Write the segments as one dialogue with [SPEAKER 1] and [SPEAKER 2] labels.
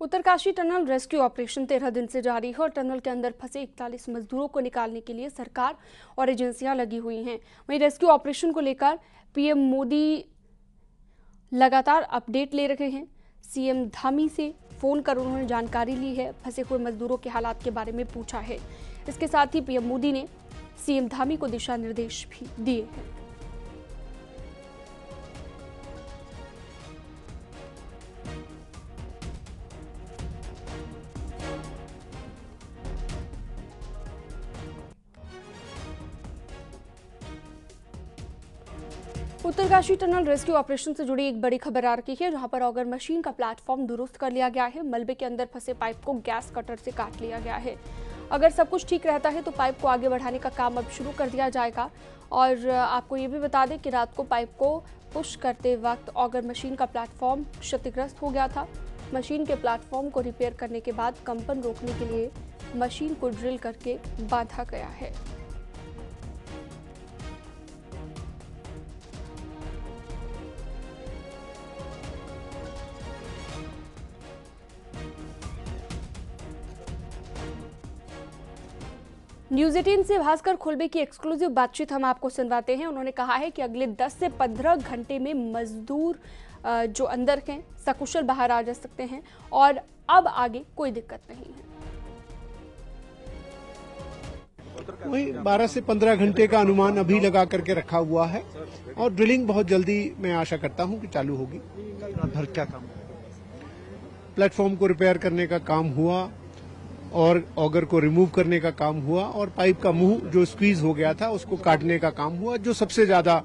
[SPEAKER 1] Uttarkashi tunnel rescue operation 13 दिन से जारी है और टनल के अंदर फंसे 41 मजदूरों को निकालने के लिए सरकार और एजेंसियां लगी हुई हैं। वहीं रेस्क्यू ऑपरेशन को लेकर पीएम मोदी लगातार अपडेट ले रहे हैं। सीएम धामी से फोन कर उन्होंने जानकारी ली है, फंसे हुए मजदूरों के हालात के बारे में पूछा है। इसके साथ ही पीएम मोदी ने सीएम धामी को दिशा निर्देश भी दिए हैं। उत्तरकाशी टनल रेस्क्यू ऑपरेशन से जुड़ी एक बड़ी खबर आ रही है, जहां पर ऑगर मशीन का प्लेटफॉर्म दुरुस्त कर लिया गया है। मलबे के अंदर फंसे पाइप को गैस कटर से काट लिया गया है। अगर सब कुछ ठीक रहता है तो पाइप को आगे बढ़ाने का काम अब शुरू कर दिया जाएगा। और आपको ये भी बता दें कि रात को पाइप को पुश करते वक्त ऑगर मशीन का प्लेटफॉर्म क्षतिग्रस्त हो गया था। मशीन के प्लेटफॉर्म को रिपेयर करने के बाद कंपन रोकने के लिए मशीन को ड्रिल करके बांधा गया है। न्यूज 18 से भास्कर खुलबे की एक्सक्लूसिव बातचीत हम आपको सुनवाते हैं। उन्होंने कहा है कि अगले 10 से 15 घंटे में मजदूर जो अंदर हैं सकुशल बाहर आ जा सकते हैं और अब आगे कोई दिक्कत नहीं है।
[SPEAKER 2] वही 12 से 15 घंटे का अनुमान अभी लगा करके रखा हुआ है और ड्रिलिंग बहुत जल्दी मैं आशा करता हूं कि चालू होगी।
[SPEAKER 3] भर क्या काम?
[SPEAKER 2] प्लेटफॉर्म को रिपेयर करने का काम हुआ और ऑगर को रिमूव करने का काम हुआ और पाइप का मुंह जो स्क्वीज हो गया था उसको काटने का काम हुआ, जो सबसे ज्यादा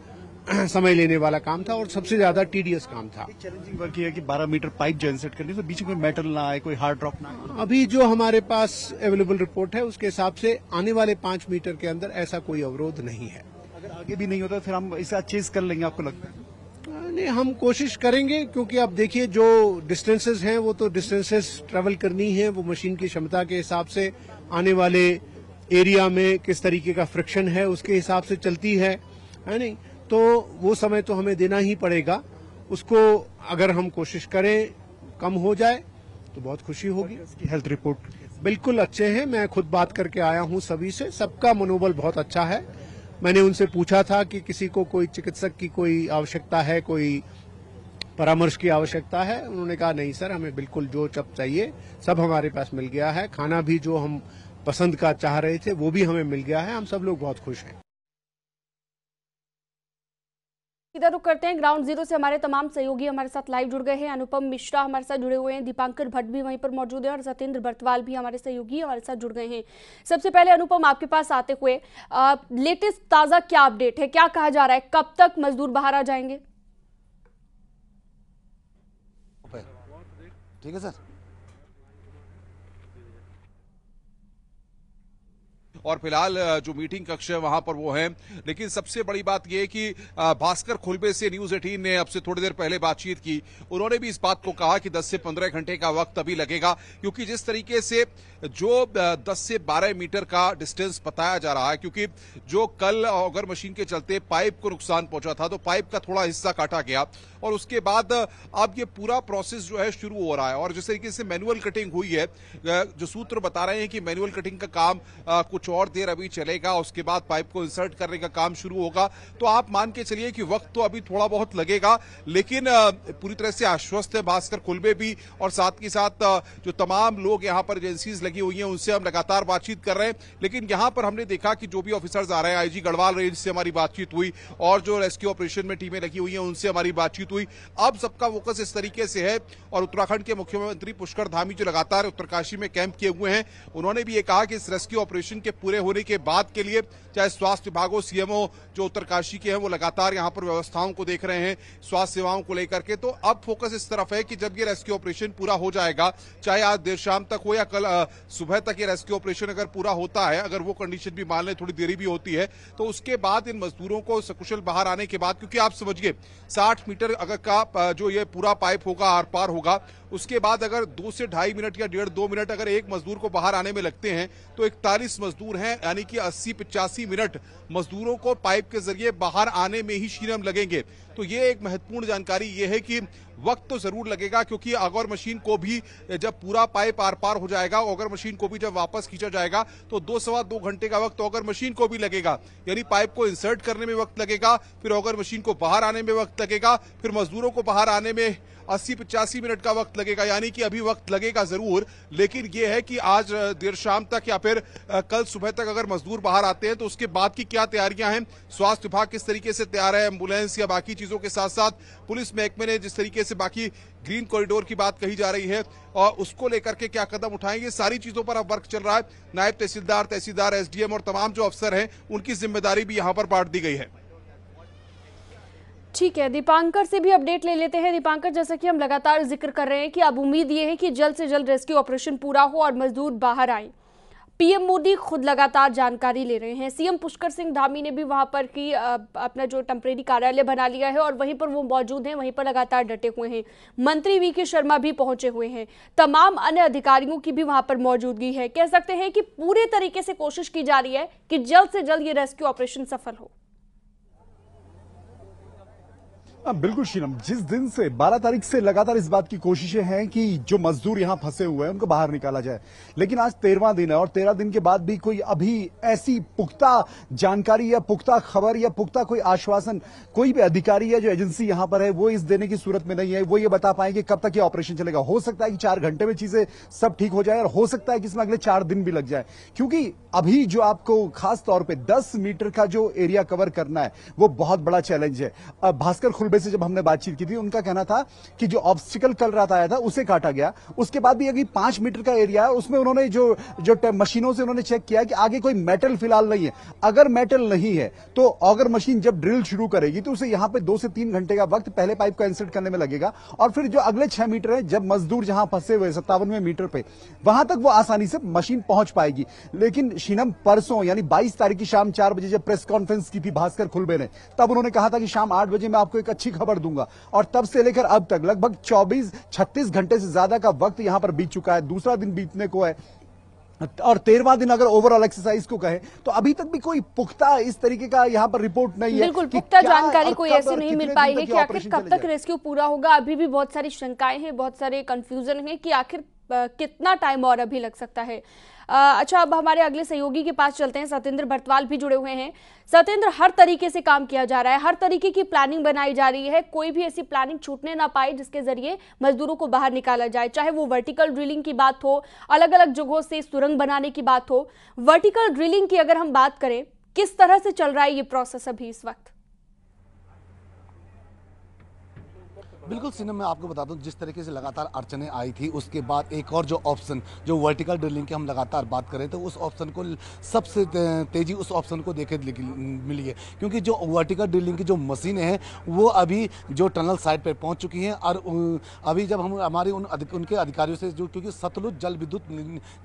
[SPEAKER 2] समय लेने वाला काम था और सबसे ज्यादा टीडियस काम था।
[SPEAKER 3] चैलेंजिंग वर्क ये है कि 12 मीटर पाइप जो इंसर्ट करनी है तो बीच में कोई मेटल ना आए, कोई हार्ड ड्रॉप ना आए।
[SPEAKER 2] अभी जो हमारे पास अवेलेबल रिपोर्ट है उसके हिसाब से आने वाले 5 मीटर के अंदर ऐसा कोई अवरोध नहीं है।
[SPEAKER 3] अगर आगे भी नहीं होता फिर हम इसे चेज कर लेंगे, आपको लगता है?
[SPEAKER 2] नहीं, हम कोशिश करेंगे क्योंकि अब देखिए जो डिस्टेंसेस हैं वो तो डिस्टेंसेस ट्रेवल करनी है, वो मशीन की क्षमता के हिसाब से आने वाले एरिया में किस तरीके का फ्रिक्शन है उसके हिसाब से चलती है नहीं, तो वो समय तो हमें देना ही पड़ेगा। उसको अगर हम कोशिश करें कम हो जाए तो बहुत खुशी होगी।
[SPEAKER 3] इसकी हेल्थ रिपोर्ट
[SPEAKER 2] बिल्कुल अच्छे हैं, मैं खुद बात करके आया हूं सभी से, सबका मनोबल बहुत अच्छा है। मैंने उनसे पूछा था कि किसी को कोई चिकित्सक की कोई आवश्यकता है, कोई परामर्श की आवश्यकता है। उन्होंने कहा नहीं सर, हमें बिल्कुल जो सब चाहिए सब हमारे पास मिल गया है। खाना भी जो हम पसंद का चाह रहे थे वो भी हमें मिल गया है। हम सब लोग बहुत खुश हैं।
[SPEAKER 1] इधर रुक करते हैं ग्राउंड जीरो से। हमारे तमाम सहयोगी हमारे साथ लाइव जुड़ गए हैं। अनुपम मिश्रा हमारे साथ जुड़े हुए हैं, दीपांकर भट्ट भी वहीं पर मौजूद है और सत्येंद्र बर्तवाल भी हमारे सहयोगी हमारे साथ जुड़ गए हैं। सबसे पहले अनुपम, आपके पास आते हुए लेटेस्ट ताजा क्या अपडेट है, क्या कहा जा रहा है, कब तक मजदूर बाहर आ जाएंगे?
[SPEAKER 4] ठीक है सर। और फिलहाल जो मीटिंग कक्ष है वहां पर वो है, लेकिन सबसे बड़ी बात यह है कि भास्कर खुलबे से न्यूज 18 ने अब से थोड़ी देर पहले बातचीत की। उन्होंने भी इस बात को कहा कि 10 से 15 घंटे का वक्त अभी लगेगा, क्योंकि जिस तरीके से जो 10 से 12 मीटर का डिस्टेंस बताया जा रहा है, क्योंकि जो कल ऑगर मशीन के चलते पाइप को नुकसान पहुंचा था तो पाइप का थोड़ा हिस्सा काटा गया और उसके बाद अब ये पूरा प्रोसेस जो है शुरू हो रहा है। और जिस तरीके से मैनुअल कटिंग हुई है, जो सूत्र बता रहे हैं कि मैनुअल कटिंग का काम कुछ और देर अभी चलेगा, उसके बाद पाइप को इंसर्ट करने का काम शुरू होगा। तो आप मान के चलिए कि वक्त तो अभी थोड़ा बहुत लगेगा, लेकिन पूरी तरह से आश्वस्त है भास्कर खुलबे भी और साथ ही साथ जो तमाम लोग यहाँ पर एजेंसीज लगी हुई हैं उनसे हम लगातार बातचीत कर रहे हैं। लेकिन यहाँ पर हमने देखा कि जो भी ऑफिसर्स आ रहे हैं, आईजी गढ़वाल रेंज से हमारी बातचीत हुई और जो रेस्क्यू ऑपरेशन में टीमें लगी हुई हैं उनसे हमारी बातचीत हुई। अब सबका फोकस इस तरीके से है और उत्तराखंड के मुख्यमंत्री पुष्कर धामी जो लगातार उत्तरकाशी में कैंप किए हुए हैं, उन्होंने भी ये कहा कि इस रेस्क्यू ऑपरेशन के पूरे होने के बाद के लिए चाहे स्वास्थ्य विभाग हो, सीएमओ जो उत्तरकाशी के हैं वो लगातार यहां पर व्यवस्थाओं को देख रहे हैं स्वास्थ्य सेवाओं को लेकर के। तो अब फोकस इस तरफ है कि जब ये रेस्क्यू ऑपरेशन पूरा हो जाएगा, चाहे आज देर शाम तक हो या कल सुबह तक ये रेस्क्यू ऑपरेशन अगर पूरा होता है, अगर वो कंडीशन भी मान लें थोड़ी देरी भी होती है, तो उसके बाद इन मजदूरों को सकुशल बाहर आने के बाद, क्योंकि आप समझिए 60 मीटर अगर का जो ये पूरा पाइप होगा आर पार होगा, उसके बाद अगर 2 से 2.5 मिनट या 1.5-2 मिनट अगर एक मजदूर को बाहर आने में लगते हैं तो 41 मजदूर मजदूर हैं, यानी कि 80-85 मिनट मजदूरों को पाइप के जरिए बाहर आने में ही शीनम लगेंगे। तो ये एक महत्वपूर्ण जानकारी ये है कि वक्त तो जरूर लगेगा, क्योंकि ऑगर मशीन को भी जब पूरा पाइप आर पार हो जाएगा, ऑगर मशीन को भी जब वापस खींचा जाएगा तो 2-2.25 घंटे का वक्त ऑगर मशीन को भी लगेगा। यानी पाइप को इंसर्ट करने में वक्त लगेगा, फिर ऑगर मशीन को बाहर आने में वक्त लगेगा, फिर मजदूरों को बाहर आने में 80-85 मिनट का वक्त लगेगा। यानी कि अभी वक्त लगेगा जरूर, लेकिन यह है कि आज देर शाम तक या फिर कल सुबह तक अगर मजदूर बाहर आते हैं तो उसके बाद की क्या तैयारियां हैं, स्वास्थ्य विभाग किस तरीके से तैयार है, एम्बुलेंस या बाकी चीजों के साथ साथ पुलिस महकमे ने जिस तरीके से बाकी ग्रीन कॉरिडोर की बात कही जा रही है और उसको लेकर के क्या कदम उठाएंगे, सारी चीजों पर अब वर्क चल रहा है। नायब तहसीलदार, एसडीएम और तमाम जो अफसर हैं उनकी जिम्मेदारी भी यहां पर बांट दी गई है।
[SPEAKER 1] ठीक है, दीपांकर से भी अपडेट ले लेते हैं। दीपांकर, जैसा कि हम लगातार जिक्र कर रहे हैं कि अब उम्मीद ये है कि जल्द से जल्द रेस्क्यू ऑपरेशन पूरा हो और मजदूर बाहर आए। पीएम मोदी खुद लगातार जानकारी ले रहे हैं। सीएम पुष्कर सिंह धामी ने भी वहां पर की अपना जो टेम्परेरी कार्यालय बना लिया है और वहीं पर वो मौजूद हैं, वहीं पर लगातार डटे हुए हैं। मंत्री वीके शर्मा भी पहुंचे हुए हैं, तमाम अन्य अधिकारियों की भी वहां पर मौजूदगी है। कह सकते हैं कि पूरे तरीके से कोशिश की जा रही है कि जल्द से जल्द ये रेस्क्यू ऑपरेशन सफल हो।
[SPEAKER 3] बिल्कुल शीनम, जिस दिन से 12 तारीख से लगातार इस बात की कोशिशें हैं कि जो मजदूर यहां फंसे हुए हैं उनको बाहर निकाला जाए, लेकिन आज 13वां दिन है और 13 दिन के बाद भी कोई अभी ऐसी पुख्ता जानकारी या पुख्ता खबर या पुख्ता कोई आश्वासन कोई भी अधिकारी या जो एजेंसी यहां पर है वो इस देने की सूरत में नहीं है। वो ये बता पाए कि कब तक ये ऑपरेशन चलेगा। हो सकता है कि 4 घंटे में चीजें सब ठीक हो जाए और हो सकता है कि इसमें अगले 4 दिन भी लग जाए, क्योंकि अभी जो आपको खास तौर पर 10 मीटर का जो एरिया कवर करना है वो बहुत बड़ा चैलेंज है। भास्कर से जब हमने बातचीत की थी उनका कहना था कि जो ऑब्स्टिकल कल रात आया था उसे काटा गया, उसके बाद भी अभी 5 मीटर का एरिया है उसमें उन्होंने जो मशीनों से उन्होंने चेक किया कि आगे कोई मेटल फिलहाल नहीं है। अगर मेटल नहीं है तो ऑगर मशीन जब ड्रिल शुरू करेगी तो उसे यहां पे 2 से 3 घंटे का वक्त पहले पाइप को इंसर्ट करने में लगेगा और फिर जो अगले 6 मीटर है जब मजदूर जहां फंसे हुए 57वें मीटर पे वहां तक वो आसानी से मशीन पहुंच पाएगी। लेकिन शीनम परसों यानी 22 तारीख की शाम 4 बजे जब प्रेस कॉन्फ्रेंस की थी भास्कर खुलबे ने, तब उन्होंने कहा था कि शाम 8 बजे मैं आपको एक अच्छी खबर दूंगा और तब से लेकर अब तक लगभग 24-36 घंटे से ज्यादा का वक्त यहां पर बीत चुका है। दूसरा दिन बीतने को है और 13वां दिन अगर ओवरऑल एक्सरसाइज को कहे तो अभी तक भी कोई पुख्ता इस तरीके का यहां पर रिपोर्ट नहीं है।
[SPEAKER 1] बिल्कुल पुख्ता जानकारी कोई ऐसी नहीं मिल पाई है कि आखिर कब तक रेस्क्यू पूरा होगा। अभी भी बहुत सारी शंकाएं हैं, बहुत सारे कंफ्यूजन है कि आखिर कितना टाइम और अभी लग सकता है। अच्छा, अब हमारे अगले सहयोगी के पास चलते हैं। सत्येंद्र बर्तवाल भी जुड़े हुए हैं। सत्येंद्र, हर तरीके से काम किया जा रहा है, हर तरीके की प्लानिंग बनाई जा रही है, कोई भी ऐसी प्लानिंग छूटने ना पाए जिसके जरिए मजदूरों को बाहर निकाला जाए, चाहे वो वर्टिकल ड्रिलिंग की बात हो, अलग अलग जगहों से सुरंग बनाने की बात हो। वर्टिकल ड्रिलिंग की अगर हम बात करें, किस तरह से चल रहा है ये प्रोसेस अभी इस वक्त?
[SPEAKER 5] बिल्कुल सिनेमा, मैं आपको बता दूं जिस तरीके से लगातार अड़चनें आई थी उसके बाद एक और जो ऑप्शन जो वर्टिकल ड्रिलिंग की हम लगातार बात करें तो उस ऑप्शन को सबसे तेजी उस ऑप्शन को देखे मिली है, क्योंकि जो वर्टिकल ड्रिलिंग की जो मशीनें हैं वो अभी जो टनल साइट पर पहुंच चुकी हैं और अभी जब हम हमारे उनके अधिकारियों से जो, क्योंकि सतलुज जल विद्युत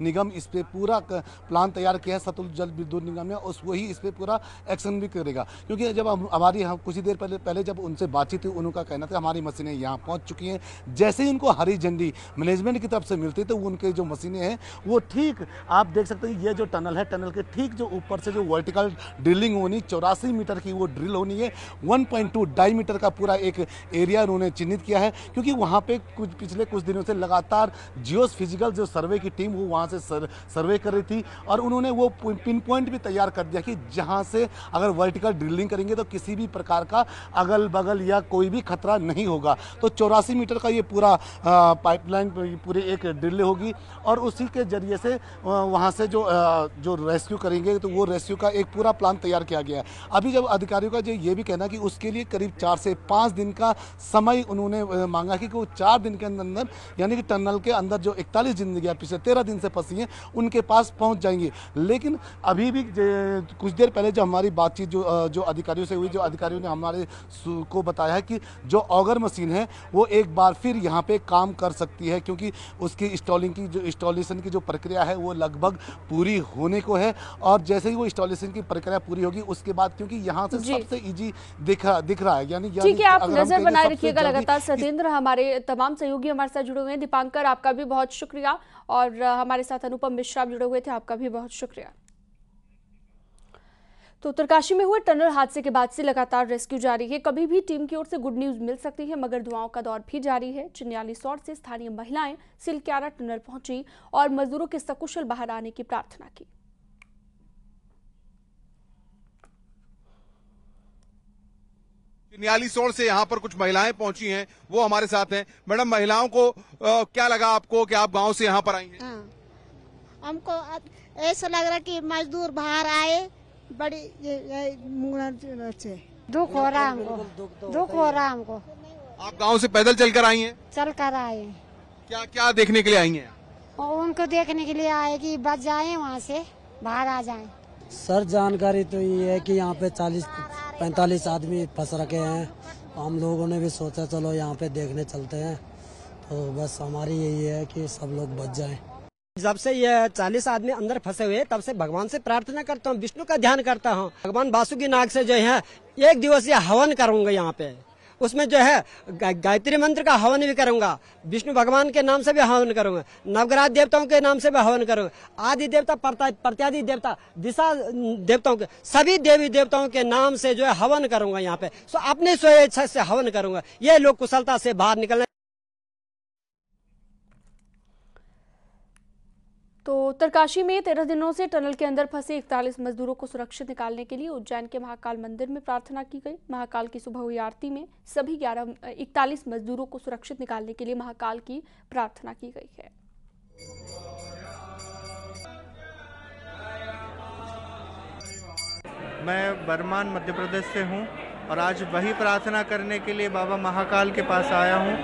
[SPEAKER 5] निगम इस पर पूरा प्लान तैयार किया है, सतलुज जल विद्युत निगम ने वही इस पर पूरा एक्शन भी करेगा, क्योंकि जब हमारी कुछ ही देर पहले जब उनसे बातचीत हुई उनका कहना था हमारी मशीनें यहाँ पहुंच चुकी हैं। जैसे ही उनको हरी झंडी मैनेजमेंट की तरफ से मिलती है तो उनके जो मशीनें हैं वो ठीक आप देख सकते हैं, ये जो टनल है टनल के ठीक जो ऊपर से जो वर्टिकल ड्रिलिंग होनी 84 मीटर की वो ड्रिल होनी है। 1.2 डायमीटर का पूरा एक एरिया उन्होंने चिन्हित किया है, क्योंकि वहाँ पे पिछले कुछ दिनों से लगातार जियो फिजिकल जो सर्वे की टीम वो वहाँ से सर्वे कर रही थी और उन्होंने वो पिन पॉइंट भी तैयार कर दिया कि जहाँ से अगर वर्टिकल ड्रिलिंग करेंगे तो किसी भी प्रकार का अगल बगल या कोई भी खतरा नहीं होगा। तो 84 मीटर का ये पूरा पाइपलाइन पूरी एक ड्रिल होगी और उसी के जरिए से वहाँ से जो रेस्क्यू करेंगे तो वो रेस्क्यू का एक पूरा प्लान तैयार किया गया है। अभी जब अधिकारियों का जो ये भी कहना कि उसके लिए करीब 4 से 5 दिन का समय उन्होंने मांगा कि वो 4 दिन के अंदर यानी कि टनल के अंदर जो 41 जिंदगियाँ पिछले 13 दिन से फंसी हैं उनके पास पहुँच जाएंगी। लेकिन अभी भी कुछ देर पहले जो हमारी बातचीत जो अधिकारियों से हुई, जो अधिकारियों ने हमारे को बताया है कि जो ऑगर मशीन है वो एक बार फिर यहाँ पे काम कर सकती है, क्योंकि उसकी इंस्टॉलेशन की जो प्रक्रिया है वो लगभग पूरी होने को है और जैसे ही वो इंस्टॉलेशन की प्रक्रिया पूरी होगी उसके बाद, क्योंकि यहाँ से सबसे इजी दिख रहा है यानी
[SPEAKER 1] ठीक है, आप नजर बनाए रखिएगा लगातार। सत्येंद्र, हमारे तमाम सहयोगी हमारे साथ जुड़े हुए हैं। दीपांकर, आपका भी बहुत शुक्रिया और हमारे साथ अनुपम मिश्रा जुड़े हुए थे, आपका भी बहुत शुक्रिया। तो उत्तरकाशी में हुए टनल हादसे के बाद से लगातार रेस्क्यू जारी है। कभी भी टीम की ओर से गुड न्यूज मिल सकती है, मगर दुआओं का दौर भी जारी है। चिन्यालीसौर से स्थानीय महिलाएं सिलक्यारा टनल पहुंची और मजदूरों के सकुशल बाहर आने की प्रार्थना की।
[SPEAKER 4] चिन्यालीसौर से यहाँ पर कुछ महिलाएं पहुंची हैं, वो हमारे साथ हैं। मैडम, महिलाओं को क्या लगा आपको कि आप गांव से यहाँ पर आई हैं?
[SPEAKER 6] हाँ, हमको ऐसा लग रहा कि मजदूर बाहर आए, बड़ी से दुख हो रहा हमको, दुख हो रहा हमको।
[SPEAKER 4] आप गांव से पैदल चलकर आई हैं?
[SPEAKER 6] चल कर आए।
[SPEAKER 4] क्या क्या देखने के लिए आई हैं?
[SPEAKER 6] और उनको देखने के लिए आए कि बच जाए, वहाँ से बाहर आ जाए।
[SPEAKER 7] सर, जानकारी तो ये है कि यहाँ पे 40-45 आदमी फंस रखे हैं। हम लोगों ने भी सोचा चलो यहाँ पे देखने चलते हैं, तो बस हमारी यही है कि सब लोग बच जाएं।
[SPEAKER 8] जब से ये 40 आदमी अंदर फंसे हुए तब से भगवान से प्रार्थना करता हूँ, विष्णु का ध्यान करता हूँ। भगवान वासुकी नाग से जो है 1 दिवसीय हवन करूंगा यहाँ पे। उसमें जो है गायत्री मंत्र का हवन भी करूंगा, विष्णु भगवान के नाम से भी हवन करूंगा, नवग्रह देवताओं के नाम से भी हवन करूंगा, आदि देवता प्रत्यादि देवता दिशा देवताओं के सभी देवी देवताओं के नाम से जो है हवन करूंगा यहाँ पे। सो अपने स्वेच्छा से हवन करूंगा, ये लोग कुशलता से बाहर निकलना।
[SPEAKER 1] तो उत्तरकाशी में 13 दिनों से टनल के अंदर फंसे 41 मजदूरों को सुरक्षित निकालने के लिए उज्जैन के महाकाल मंदिर में प्रार्थना की गई। महाकाल की सुबह हुई आरती में सभी 41 मजदूरों को सुरक्षित निकालने के लिए महाकाल की प्रार्थना की गई है।
[SPEAKER 9] मैं बर्मान मध्य प्रदेश से हूं और आज वही प्रार्थना करने के लिए बाबा महाकाल के पास आया हूं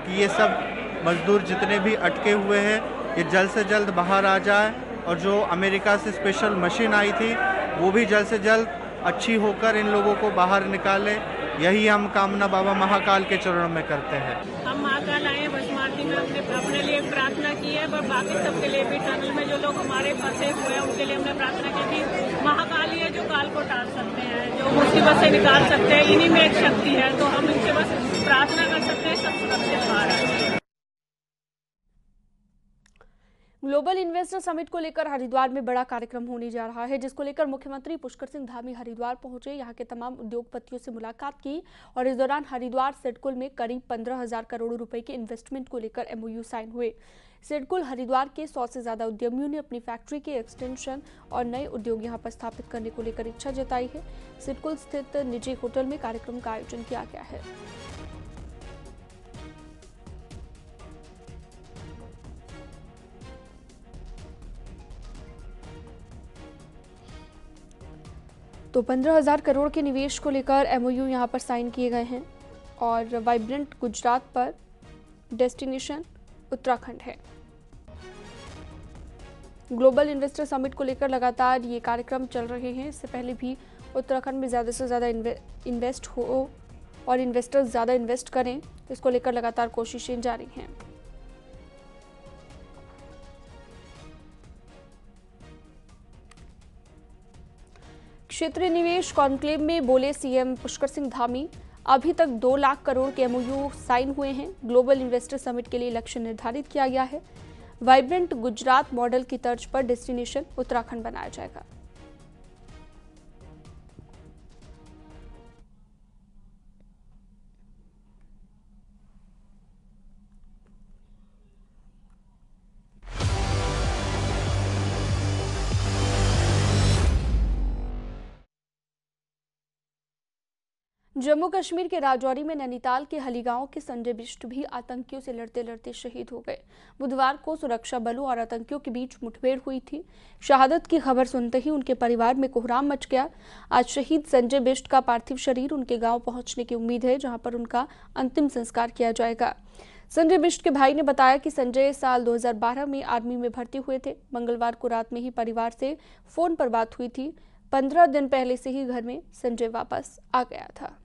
[SPEAKER 9] कि ये सब मजदूर जितने भी अटके हुए हैं ये जल्द से जल्द बाहर आ जाए, और जो अमेरिका से स्पेशल मशीन आई थी वो भी जल्द से जल्द अच्छी होकर इन लोगों को बाहर निकाले। यही हम कामना बाबा महाकाल के चरणों में करते हैं।
[SPEAKER 10] हम महाकाल आए, बस मार्टी में अपने लिए प्रार्थना की है, पर बाकी सबके लिए भी टनल में जो लोग हमारे फंसे हुए हैं उनके लिए हमने प्रार्थना की थी। महाकाल ही है जो काल को टाल सकते हैं, जो मुसीबत से निकाल सकते हैं, इन्हीं में एक शक्ति है। तो हम इनसे बस प्रार्थना कर सकते हैं, सब सुरक्षित बाहर आए।
[SPEAKER 1] ग्लोबल इन्वेस्टर समिट को लेकर हरिद्वार में बड़ा कार्यक्रम होने जा रहा है, जिसको लेकर मुख्यमंत्री पुष्कर सिंह धामी हरिद्वार पहुंचे, यहां के तमाम उद्योगपतियों से मुलाकात की और इस दौरान हरिद्वार सिडकुल में करीब 15,000 करोड़ रुपए के इन्वेस्टमेंट को लेकर MOU साइन हुए। सिडकुल हरिद्वार के 100 से ज्यादा उद्यमियों ने अपनी फैक्ट्री के एक्सटेंशन और नए उद्योग यहां पर स्थापित करने को लेकर इच्छा जताई है। सिडकुल स्थित निजी होटल में कार्यक्रम का आयोजन किया गया है। तो 15,000 करोड़ के निवेश को लेकर MOU यहां पर साइन किए गए हैं और वाइब्रेंट गुजरात पर डेस्टिनेशन उत्तराखंड है। ग्लोबल इन्वेस्टर समिट को लेकर लगातार ये कार्यक्रम चल रहे हैं। इससे पहले भी उत्तराखंड में ज़्यादा से ज़्यादा इन्वेस्ट हो और इन्वेस्टर्स ज़्यादा इन्वेस्ट करें, इसको लेकर लगातार कोशिशें जारी हैं। क्षेत्रीय निवेश कॉन्क्लेव में बोले CM पुष्कर सिंह धामी, अभी तक 2 लाख करोड़ के MOU साइन हुए हैं। ग्लोबल इन्वेस्टर समिट के लिए लक्ष्य निर्धारित किया गया है। वाइब्रेंट गुजरात मॉडल की तर्ज पर डेस्टिनेशन उत्तराखंड बनाया जाएगा। जम्मू कश्मीर के राजौरी में नैनीताल के हलीगांव के संजय बिष्ट भी आतंकियों से लड़ते लड़ते शहीद हो गए। बुधवार को सुरक्षा बलों और आतंकियों के बीच मुठभेड़ हुई थी। शहादत की खबर सुनते ही उनके परिवार में कोहराम मच गया। आज शहीद संजय बिष्ट का पार्थिव शरीर उनके गांव पहुंचने की उम्मीद है, जहां पर उनका अंतिम संस्कार किया जाएगा। संजय बिष्ट के भाई ने बताया कि संजय साल 2012 में आर्मी में भर्ती हुए थे। मंगलवार को रात में ही परिवार से फोन पर बात हुई थी। 15 दिन पहले से ही घर में संजय वापस आ गया था।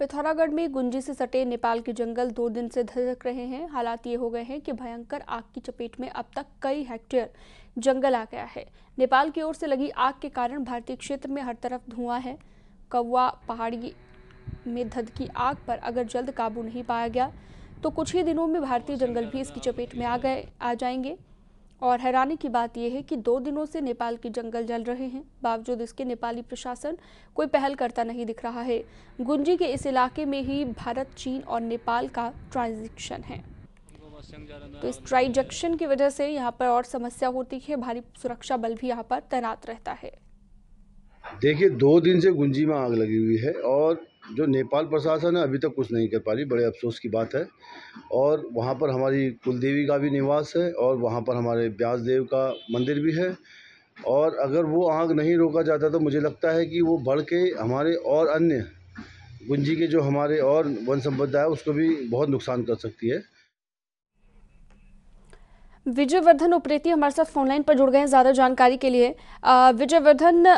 [SPEAKER 1] पिथौरागढ़ में गुंजी से सटे नेपाल के जंगल 2 दिन से धधक रहे हैं। हालात ये हो गए हैं कि भयंकर आग की चपेट में अब तक कई हेक्टेयर जंगल आ गया है। नेपाल की ओर से लगी आग के कारण भारतीय क्षेत्र में हर तरफ धुआं है। कौवा पहाड़ी में धधकी आग पर अगर जल्द काबू नहीं पाया गया तो कुछ ही दिनों में भारतीय जंगल भी इसकी चपेट में आ जाएंगे। और हैरानी की बात यह है कि 2 दिनों से नेपाल के जंगल जल रहे हैं, बावजूद इसके नेपाली प्रशासन कोई पहल करता नहीं दिख रहा है। गुंजी के इस इलाके में ही भारत, चीन और नेपाल का ट्रांजिशन है, तो इस ट्रांजैक्शन की वजह से यहाँ पर और समस्या होती है। भारी सुरक्षा बल भी यहाँ पर तैनात रहता है।
[SPEAKER 11] देखिए 2 दिन से गुंजी में आग लगी हुई है और जो नेपाल प्रशासन है अभी तक कुछ नहीं कर पा रही, बड़े अफसोस की बात है। और वहाँ पर हमारी कुलदेवी का भी निवास है और वहाँ पर हमारे व्यास देव का मंदिर भी है, और अगर वो आग नहीं रोका जाता तो मुझे लगता है कि वो बढ़ के हमारे और अन्य गुंजी के जो हमारे और वन संपदा है उसको भी बहुत नुकसान कर सकती है।
[SPEAKER 1] विजय वर्धन उप्रेती हमारे साथ फोनलाइन पर जुड़ गए हैं ज्यादा जानकारी के लिए। विजय वर्धन,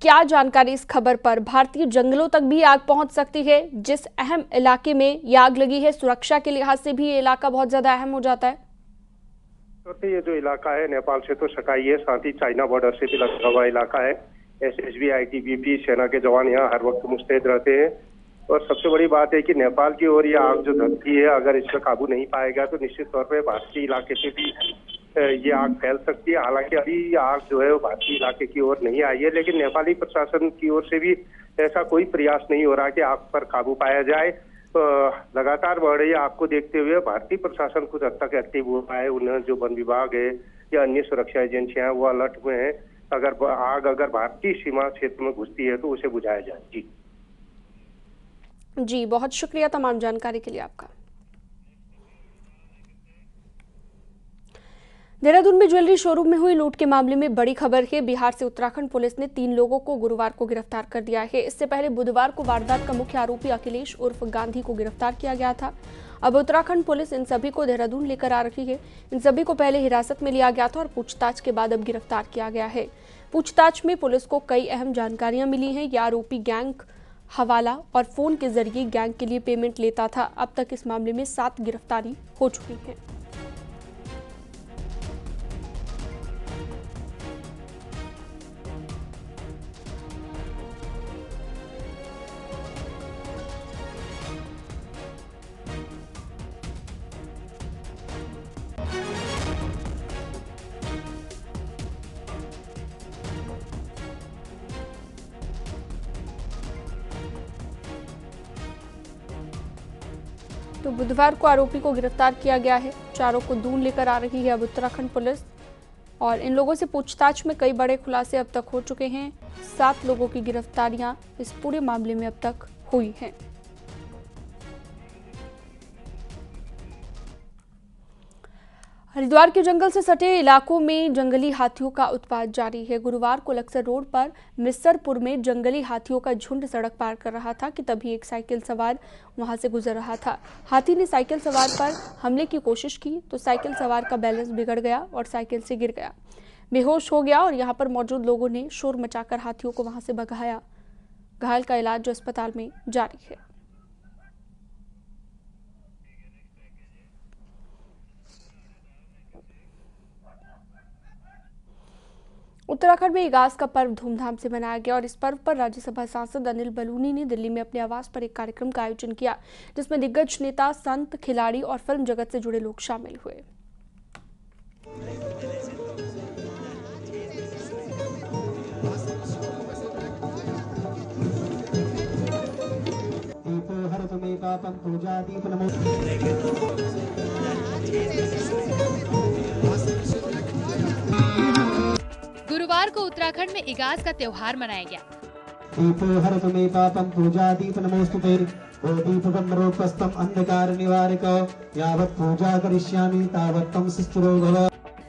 [SPEAKER 1] क्या जानकारी इस खबर पर? भारतीय जंगलों तक भी आग पहुंच सकती है, जिस अहम इलाके में ये आग लगी है, सुरक्षा के लिहाज से भी ये इलाका बहुत ज्यादा अहम हो जाता है।
[SPEAKER 12] तो ये जो इलाका है नेपाल से तो सटा ही है, साथ ही चाइना बॉर्डर से भी लगा हुआ इलाका है। एसएसबी, आईटीबीपी, सेना के जवान यहाँ हर वक्त मुस्तैद रहते हैं। और सबसे बड़ी बात है कि नेपाल की ओर ये आग जो धधकी है, अगर इस पर काबू नहीं पाएगा तो निश्चित तौर पर भारतीय इलाके से भी ये आग फैल सकती है। हालांकि अभी आग जो है वो भारतीय इलाके की ओर नहीं आई है, लेकिन नेपाली प्रशासन की ओर से भी ऐसा कोई प्रयास नहीं हो रहा कि आग पर काबू पाया जाए। लगातार बढ़ रही आग को देखते हुए भारतीय प्रशासन कुछ हद तक एक्टिव हुआ है। उन्हें जो वन विभाग है या अन्य सुरक्षा एजेंसियां हैं वो अलर्ट हुए हैं। अगर भारतीय सीमा क्षेत्र में घुसती है तो उसे बुझाया जाए।
[SPEAKER 1] जी, बहुत शुक्रिया तमाम जानकारी के लिए आपका। देहरादून में ज्वेलरी शोरूम में हुई लूट के मामले में बड़ी खबर है। बिहार से उत्तराखंड पुलिस ने 3 लोगों को गुरुवार को गिरफ्तार कर दिया है। इससे पहले बुधवार को वारदात का मुख्य आरोपी अखिलेश उर्फ गांधी को गिरफ्तार किया गया था। अब उत्तराखंड पुलिस इन सभी को देहरादून लेकर आ रही है। इन सभी को पहले हिरासत में लिया गया था और पूछताछ के बाद अब गिरफ्तार किया गया है। पूछताछ में पुलिस को कई अहम जानकारियां मिली हैं। यह आरोपी गैंग, हवाला और फोन के जरिए गैंग के लिए पेमेंट लेता था। अब तक इस मामले में 7 गिरफ्तारी हो चुकी है। तो बुधवार को आरोपी को गिरफ्तार किया गया है। चारों को दून लेकर आ रही है अब उत्तराखंड पुलिस, और इन लोगों से पूछताछ में कई बड़े खुलासे अब तक हो चुके हैं। 7 लोगों की गिरफ्तारियां इस पूरे मामले में अब तक हुई हैं। हरिद्वार के जंगल से सटे इलाकों में जंगली हाथियों का उत्पात जारी है। गुरुवार को लक्सर रोड पर मिस्सरपुर में जंगली हाथियों का झुंड सड़क पार कर रहा था कि तभी एक साइकिल सवार वहां से गुजर रहा था। हाथी ने साइकिल सवार पर हमले की कोशिश की तो साइकिल सवार का बैलेंस बिगड़ गया और साइकिल से गिर गया, बेहोश हो गया और यहां पर मौजूद लोगों ने शोर मचाकर हाथियों को वहां से भगाया। घायल का इलाज जो अस्पताल में जारी है। उत्तराखंड में इगास का पर्व धूमधाम से मनाया गया और इस पर्व पर राज्यसभा सांसद अनिल बलूनी ने दिल्ली में अपने आवास पर एक कार्यक्रम का आयोजन किया, जिसमें दिग्गज नेता, संत, खिलाड़ी और फिल्म जगत से जुड़े लोग शामिल हुए।
[SPEAKER 13] गुरुवार को उत्तराखंड में इगास का त्योहार मनाया गया।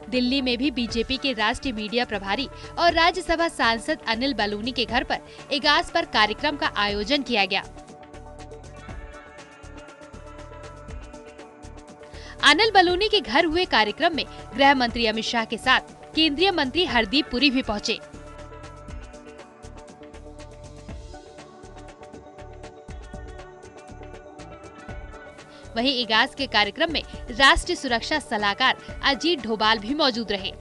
[SPEAKER 13] दिल्ली में भी बीजेपी के राष्ट्रीय मीडिया प्रभारी और राज्यसभा सांसद अनिल बलूनी के घर पर इगास पर कार्यक्रम का आयोजन किया गया। अनिल बलूनी के घर हुए कार्यक्रम में गृह मंत्री अमित शाह के साथ केंद्रीय मंत्री हरदीप पुरी भी पहुंचे। वहीं इगास के कार्यक्रम में राष्ट्रीय सुरक्षा सलाहकार अजीत डोभाल भी मौजूद रहे।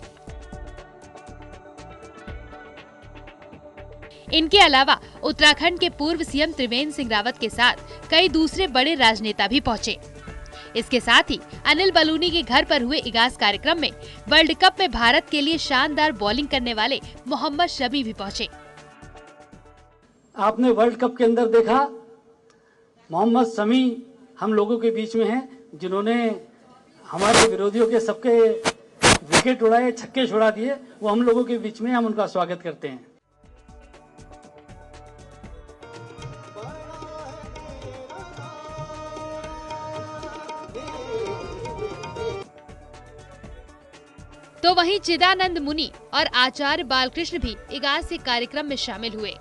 [SPEAKER 13] इनके अलावा उत्तराखंड के पूर्व सीएम त्रिवेंद्र सिंह रावत के साथ कई दूसरे बड़े राजनेता भी पहुंचे। इसके साथ ही अनिल बलूनी के घर पर हुए इगास कार्यक्रम में वर्ल्ड कप में भारत के लिए शानदार बॉलिंग करने वाले मोहम्मद शमी भी पहुंचे।
[SPEAKER 14] आपने वर्ल्ड कप के अंदर देखा, मोहम्मद शमी हम लोगों के बीच में हैं, जिन्होंने हमारे विरोधियों के सबके विकेट उड़ाए, छक्के छुड़ा दिए। वो हम लोगों के बीच में, हम उनका स्वागत करते हैं।
[SPEAKER 13] तो वहीं चिदानंद मुनि और आचार्य बालकृष्ण भी इगास के कार्यक्रम में शामिल हुए।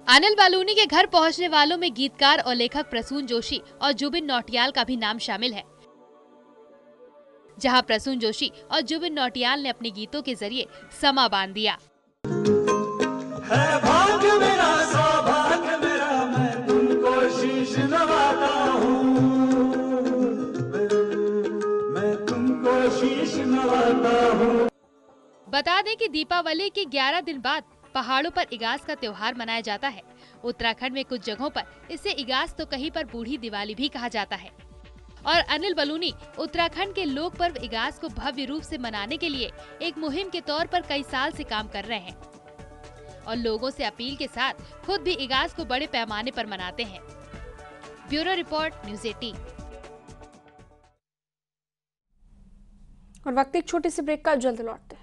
[SPEAKER 13] अनिल बलूनी के घर पहुंचने वालों में गीतकार और लेखक प्रसून जोशी और जुबिन नौटियाल का भी नाम शामिल है। जहां प्रसून जोशी और जुबिन नौटियाल ने अपने गीतों के जरिए समा बांध दिया।
[SPEAKER 15] है भाग्य मेरा, सौभाग्य मेरा, मैं तुमको शीश नवाता हूँ, मैं तुमको शीश नवाता हूँ।
[SPEAKER 13] बता दें कि दीपावली के 11 दिन बाद पहाड़ों पर इगास का त्योहार मनाया जाता है। उत्तराखंड में कुछ जगहों पर इसे इगास तो कहीं पर बूढ़ी दिवाली भी कहा जाता है। और अनिल बलूनी उत्तराखंड के लोक पर्व इगास को भव्य रूप से मनाने के लिए एक मुहिम के तौर पर कई साल से काम कर रहे हैं और लोगों से अपील के साथ खुद भी इगास को बड़े पैमाने पर मनाते हैं। Bureau report, news 18।
[SPEAKER 1] और वक्त एक छोटे से ब्रेक का, जल्द लौटते हैं।